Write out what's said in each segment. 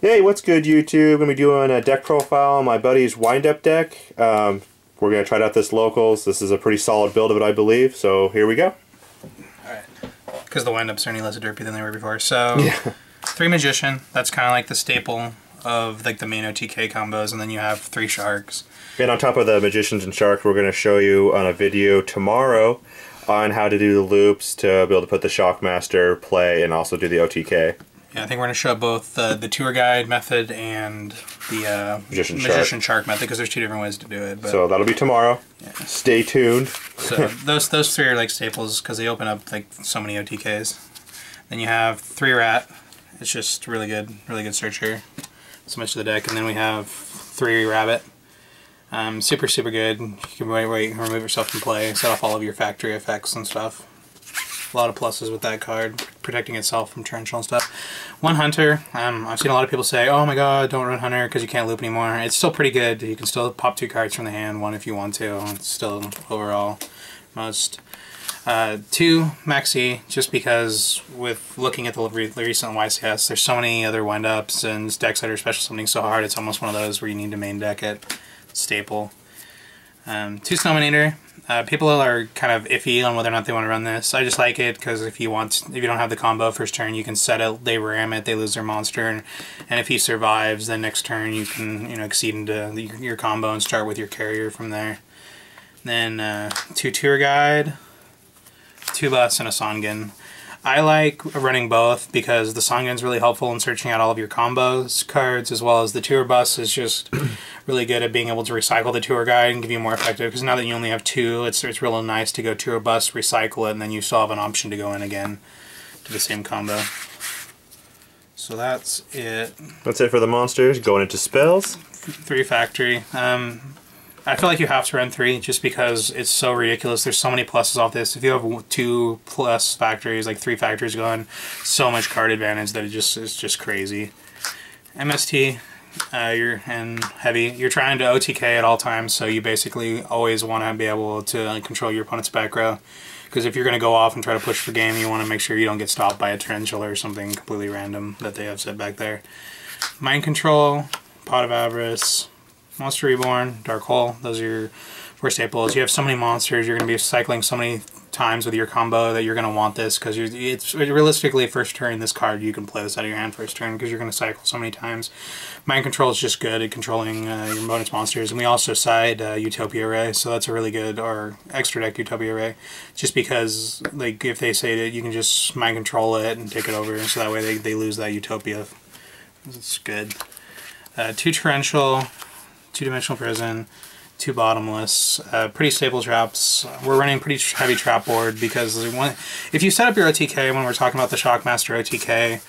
Hey, what's good, YouTube? I'm going to be doing a deck profile on my buddy's wind-up deck. We're going to try out this locals. This is a pretty solid build of it, I believe. So here we go. Alright. Because the wind-ups are any less derpy than they were before. So, yeah. 3 Magician. That's kind of like the staple of like the main OTK combos. And then you have 3 Sharks. And on top of the Magicians and Sharks, we're going to show you on a video tomorrow on how to do the loops to be able to put the Shockmaster play and also do the OTK. Yeah, I think we're going to show both the tour guide method and the Magician Shark method, because there's 2 different ways to do it. But, so that'll be tomorrow. Yeah. Stay tuned. So those 3 are like staples because they open up like so many OTKs. Then you have 3 Rat. It's just really good searcher. So much to the deck. And then we have 3 Rabbit. Super good. You can remove yourself from play, set off all of your factory effects and stuff. A lot of pluses with that card, protecting itself from torrential and stuff. 1 Hunter. I've seen a lot of people say, oh my god, don't run Hunter because you can't loop anymore. It's still pretty good. You can still pop 2 cards from the hand, 1 if you want to. It's still overall most. 2 Maxi, just because with looking at the recent YCS, there's so many other wind-ups and decks that are special summoning so hard, it's almost one of those where you need to main deck it. Staple. 2 Snowmanator. People are kind of iffy on whether or not they want to run this. I just like it because if you don't have the combo first turn, you can set it, they ram it, they lose their monster, and if he survives, then next turn you can exceed into your combo and start with your carrier from there. Then 2 Tour Guide, 2 Bus, and a Songen. I like running both because the Songen's really helpful in searching out all of your combos cards, as well as the Tour Bus is just really good at being able to recycle the Tour Guide and give you more effective, because now that you only have 2, it's really nice to go Tour Bus, recycle it, and then you still have an option to go in again to the same combo. So that's it. That's it for the monsters. Going into spells. 3 Factory. I feel like you have to run 3 just because it's so ridiculous. There's so many pluses off this. If you have 2 plus factories, like 3 factories going, so much card advantage that it's just crazy. MST, and heavy. You're trying to OTK at all times, so you basically always want to be able to control your opponent's back row. Because if you're going to go off and try to push for game, you want to make sure you don't get stopped by a torrential or something completely random that they have set back there. Mind Control, Pot of Avarice, Monster Reborn, Dark Hole, those are your 4 staples. You have so many monsters, you're going to be cycling so many times with your combo that you're going to want this, because it's realistically first turn this card, you can play this out of your hand first turn because you're going to cycle so many times. Mind Control is just good at controlling your opponent's monsters, and we also side Utopia Array, so that's a really good, or extra deck Utopia Array, just because like if they say that you can just Mind Control it and take it over, so that way they lose that Utopia. It's good. 2 Torrential, 2-dimensional prison, 2 bottomless, pretty stable traps. We're running pretty heavy trap board because if you set up your OTK, when we're talking about the Shockmaster OTK,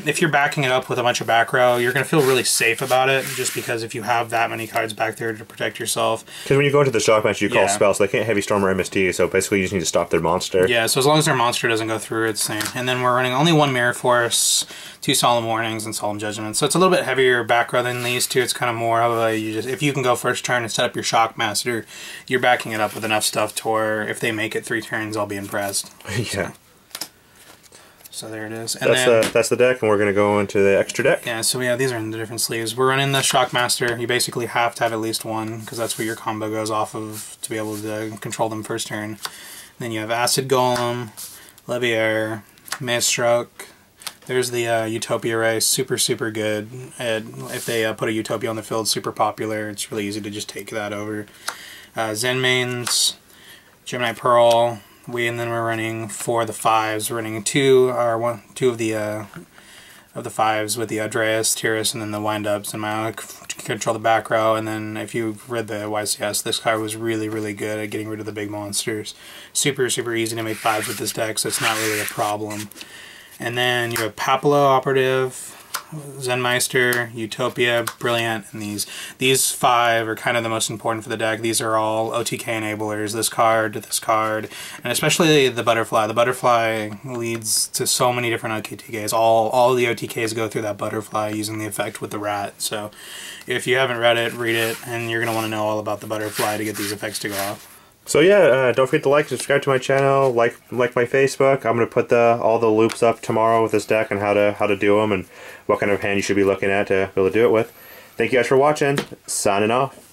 if you're backing it up with a bunch of back row, you're going to feel really safe about it, just because if you have that many cards back there to protect yourself. Because when you go into the Shockmaster, you call spells, so they can't Heavy Storm or MST, so basically you just need to stop their monster. Yeah, so as long as their monster doesn't go through, it's same. And then we're running only 1 Mirror Force, 2 Solemn Warnings, and Solemn Judgment. So it's a little bit heavier back row than these 2. It's kind of more of a, if you can go first turn and set up your Shockmaster, you're backing it up with enough stuff to where if they make it 3 turns, I'll be impressed. Yeah. So there it is. And that's the deck, and we're going to go into the extra deck. Yeah, so these are in the different sleeves. We're running the Shockmaster. You basically have to have at least 1, because that's what your combo goes off of to be able to control them first turn. Then you have Acid Golem, Leviair, Maelstrom. There's the Utopia Array, super good. If they put a Utopia on the field, super popular. It's really easy to just take that over. Zen Mains, Gemini Pearl. And then we're running 4 of the 5s. We're running 2 of the 5s with the Rarest, Tyrus, and then the wind-ups. And I control the back row. And then if you've read the YCS, this card was really good at getting rid of the big monsters. Super easy to make 5s with this deck, so it's not really a problem. And then you have Papalo Operative, Zenmeister, Utopia, Brilliant, and these 5 are kind of the most important for the deck. These are all OTK enablers, this card, and especially the Butterfly. The Butterfly leads to so many different OTKs. All the OTKs go through that Butterfly using the effect with the rat. So if you haven't read it, read it, and you're going to want to know all about the Butterfly to get these effects to go off. So yeah, don't forget to like, subscribe to my channel, like my Facebook. I'm gonna put all the loops up tomorrow with this deck and how to do them and what kind of hand you should be looking at to be able to do it with. Thank you guys for watching. Signing off.